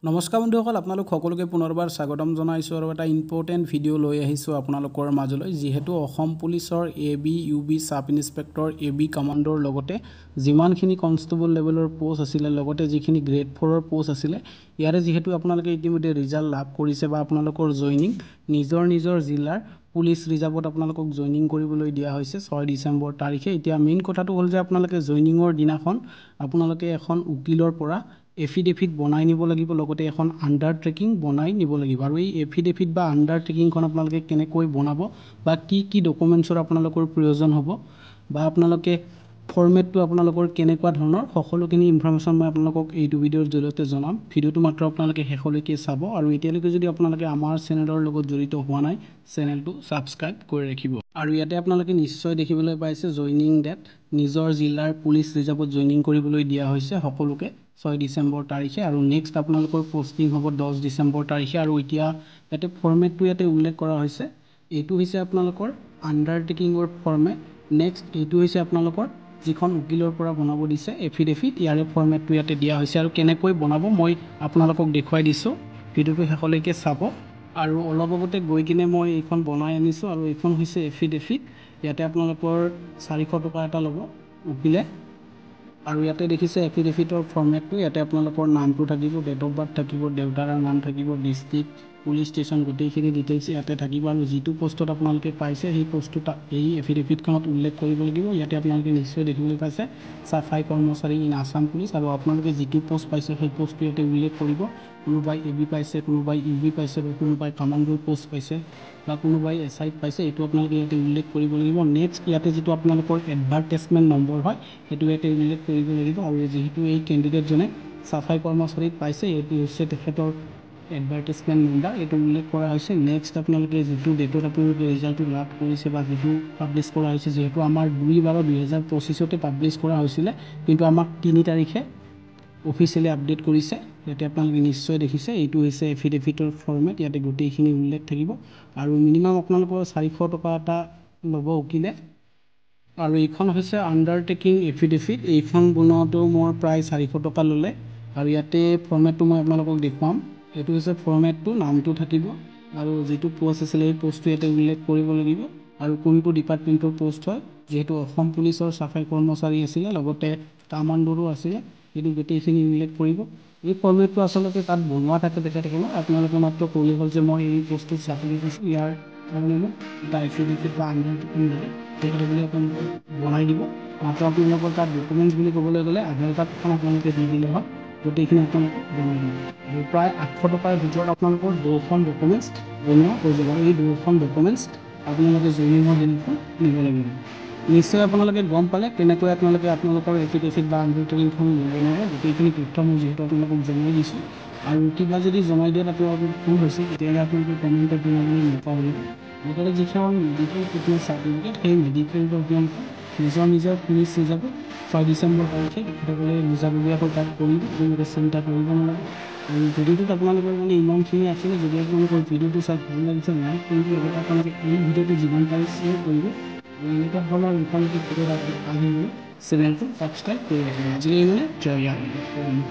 নমস্কাৰ বন্ধুসকল, আপোনালোক সকলোকে পুনৰবাৰ স্বাগতম জনাইছোঁ আৰু এটা ইম্পৰ্টেণ্ট ভিডিঅ' লৈ আহিছোঁ আপোনালোকৰ মাজলৈ। যিহেতু অসম পুলিচৰ AB UB sub inspector AB কমাণ্ডৰ লগতে যিমানখিনি কনষ্টেবল লেভেলৰ পোষ্ট আছিলে, লগতে যিখিনি গ্ৰেড 4ৰ পোষ্ট আছিলে, ইয়াৰে যিহেতু আপোনালোকে ইতিমধ্যে ৰিজাল্ট লাভ কৰিছে বা আপোনালোকৰ জইনিং নিজৰ জিলাৰ পুলিচ ৰিজাৰ্ভত আপোনালোকক জইনিং কৰিবলৈ দিয়া হৈছে 6 ডিচেম্বৰ তাৰিখে। এতিয়া মেইন কথাটো হ'ল যে আপোনালোকে জইনিঙৰ দিনাখন আপোনালোকে এখন উকিলৰ পৰা এফিডেভিট বনাই নিব লাগিব, লগতে এখন আণ্ডাৰটেকিং বনাই নিব লাগিব। আৰু এই এফিডেভিট বা আণ্ডাৰটেকিংখন আপোনালোকে কেনেকৈ বনাব বা কি ডকুমেণ্টছৰ আপোনালোকৰ প্ৰয়োজন হ'ব বা আপোনালোকে ফৰ্মেটটো আপোনালোকৰ কেনেকুৱা ধৰণৰ সকলোখিনি ইনফৰমেশ্যন মই আপোনালোকক এইটো ভিডিঅ'ৰ জৰিয়তে জনাম। ভিডিঅ'টো মাত্ৰ আপোনালোকে শেষলৈকে চাব আৰু এতিয়ালৈকে যদি আপোনালোকে আমাৰ চেনেলৰ লগত জড়িত হোৱা নাই, চেনেলটো ছাবস্ক্ৰাইব কৰি ৰাখিব। আৰু ইয়াতে আপোনালোকে নিশ্চয় দেখিবলৈ পাইছে জইনিং ডেট নিজৰ জিলাৰ পুলিচ ৰিজাৰ্ভত জইনিং কৰিবলৈ দিয়া হৈছে সকলোকে 6 ডিচেম্বৰ তাৰিখে। আৰু নেক্সট আপোনালোকৰ পষ্টিং হ'ব 10 ডিচেম্বৰ তাৰিখে। আৰু এতিয়া ইয়াতে ফৰ্মেটটো ইয়াতে উল্লেখ কৰা হৈছে, এইটো হৈছে আপোনালোকৰ আণ্ডাৰটেকিঙৰ ফৰ্মেট। নেক্সট এইটো হৈছে আপোনালোকৰ যিখন উকিলৰ পৰা বনাব দিছে এফিডেভিট, ইয়াৰে ফৰ্মেটটো ইয়াতে দিয়া হৈছে। আৰু কেনেকৈ বনাব মই আপোনালোকক দেখুৱাই দিছোঁ, ভিডিঅ'টো শেষলৈকে চাব। আৰু অলপ আগতে গৈ কিনে মই এইখন বনাই আনিছোঁ আৰু এইখন হৈছে এফিডেভিট। ইয়াতে আপোনালোকৰ 400 টকা এটা ল'ব উকিলে। আৰু ইয়াতে দেখিছে এফিডেভিটৰ ফৰ্মেটটো, ইয়াতে আপোনালোকৰ নামটো থাকিব, ডেট অফ বাৰ্থ থাকিব, দেউতাৰ নাম থাকিব, ডিষ্ট্ৰিক্ট, পুলিচ ষ্টেচন, গোটেইখিনি ডিটেইলছ ইয়াতে থাকিব। আৰু যিটো পোষ্টত আপোনালোকে পাইছে সেই পোষ্টটো এই এফিডেভিটখনত উল্লেখ কৰিব লাগিব। ইয়াতে আপোনালোকে নিশ্চয় দেখিবলৈ পাইছে চাফাই কৰ্মচাৰী ইন আছাম পুলিচ। আৰু আপোনালোকে যিটো পোষ্ট পাইছে সেই পোষ্টটো ইয়াতে উল্লেখ কৰিব। কোনোবাই AB পাইছে, কোনোবাই UB পাইছে, বা কোনোবাই কামাণ্ডোৰ পোষ্ট পাইছে, বা কোনোবাই SI পাইছে, এইটো আপোনালোকে ইয়াতে উল্লেখ কৰিব লাগিব। নেক্সট ইয়াতে যিটো আপোনালোকৰ এডভাৰটাইজমেণ্ট নম্বৰ হয় সেইটো ইয়াতে উল্লেখ কৰিব লাগিব। আৰু যিহেতু এই কেণ্ডিডেটজনে চাফাই কৰ্মচাৰীত পাইছে, এইটো হৈছে তেখেতৰ এডভাৰটাইজমেণ্ট নম্বৰ, এইটো উল্লেখ কৰা হৈছে। নেক্সট আপোনালোকে যিটো ডেটত আপোনালোকে ৰিজাল্টটো লাভ কৰিছে বা যিটো পাব্লিছ কৰা হৈছে, যিহেতু আমাৰ 2/12/2025 পাব্লিছ কৰা হৈছিলে, কিন্তু আমাক 3 তাৰিখে অফিচিয়েলি আপডেট কৰিছে। ইয়াতে আপোনালোকে নিশ্চয় দেখিছে এইটো হৈছে এফিডেভিটৰ ফৰ্মেট, ইয়াতে গোটেইখিনি উল্লেখ থাকিব। আৰু মিনিমাম আপোনালোকৰ 400 টকা এটা ল'ব উকিলে। আৰু এইখন হৈছে আণ্ডাৰটেকিং এফিডেভিট, এইখন বনোৱাতেও মোৰ প্ৰায় 400 টকা ল'লে। আৰু ইয়াতে ফৰ্মেটটো মই আপোনালোকক দেখুৱাম, এইটো হৈছে ফৰ্মেটটো, নামটো থাকিব আৰু যিটো পোষ্ট আছিলে সেই পোষ্টটো ইয়াতে উল্লেখ কৰিব লাগিব আৰু কোনটো ডিপাৰ্টমেণ্টৰ পোষ্ট হয়। যিহেতু অসম পুলিচৰ চাফাই কৰ্মচাৰী আছিলে, লগতে কামাণ্ডোৰো আছিলে, সেইটো গোটেইখিনি উল্লেখ কৰিব। এই ফৰ্মেটটো আচলতে তাত বনোৱা থাকে তেখেতসকলক, আপোনালোকে মাত্ৰ ক'লেই হ'ল যে মই এই পোষ্টটোত চাকৰি কৰিছোঁ, ইয়াৰ কাৰণে মোক এটা এফিডেভিট বা আণ্ডাৰটেকিং লাগে, তেখেতসকলে আপোনালোকে বনাই দিব। মাত্ৰ আপোনালোকৰ তাত ডকুমেণ্টছ বুলি ক'বলৈ গ'লে আধাৰ কাৰ্ডখন আপোনালোকে দি দিলে হয়, গোটেইখিনি আপোনালোকে বনাই দিব। আৰু প্ৰায় 800 টকাৰ ভিতৰত আপোনালোকৰ 2খন ডকুমেণ্টছ বনোৱা হৈ যাব। আৰু এই 2খন ডকুমেণ্টছ আপোনালোকে জইনিঙৰ দিনাখন নিব লাগিব। নিশ্চয় আপোনালোকে গম পালে কেনেকৈ আপোনালোকৰ এফিডেভিট বা আণ্ডাৰটেকিংখন বনাব, গোটেইখিনি তথ্য মই যিহেতু আপোনালোকক জনাই দিছোঁ। আৰু কিবা যদি জনাই দিয়াত আপোনালোকৰ ভুল হৈছে, তেতিয়াহ'লে আপোনালোকে কমেণ্টত জনাবলৈ নাপাহৰিব। লগতে যিখন মেডিকেল ফিটনেছ চাৰ্টিফিকেট, সেই মেডিকেল ডকুমেণ্টখন নিজৰ পুলিচ ৰিজাৰ্ভত 6 ডিচেম্বৰ তাৰিখে তেখেতসকলে নিজাববীয়াকৈ তাত কৰিব, আপোনালোকে চিন্তা কৰিব নালাগে। আৰু ভিডিঅ'টোত আপোনালোকৰ মানে ইমানখিনি আছিলে, যদি আপোনালোকৰ ভিডিঅ'টো চাই ভাল লাগিছে লাইক কৰিব, লগতে আপোনালোকে এই ভিডিঅ'টো যিমান পাৰে শ্বেয়াৰ কৰিব। আৰু এনেকুৱা ধৰণৰ ইনফৰ্মেটিভ ভিডিঅ' আহিবলৈ চেনেলটো ছাবস্ক্ৰাইব কৰি ৰাখিব। আজিলৈ মানে জয় হিন্দ।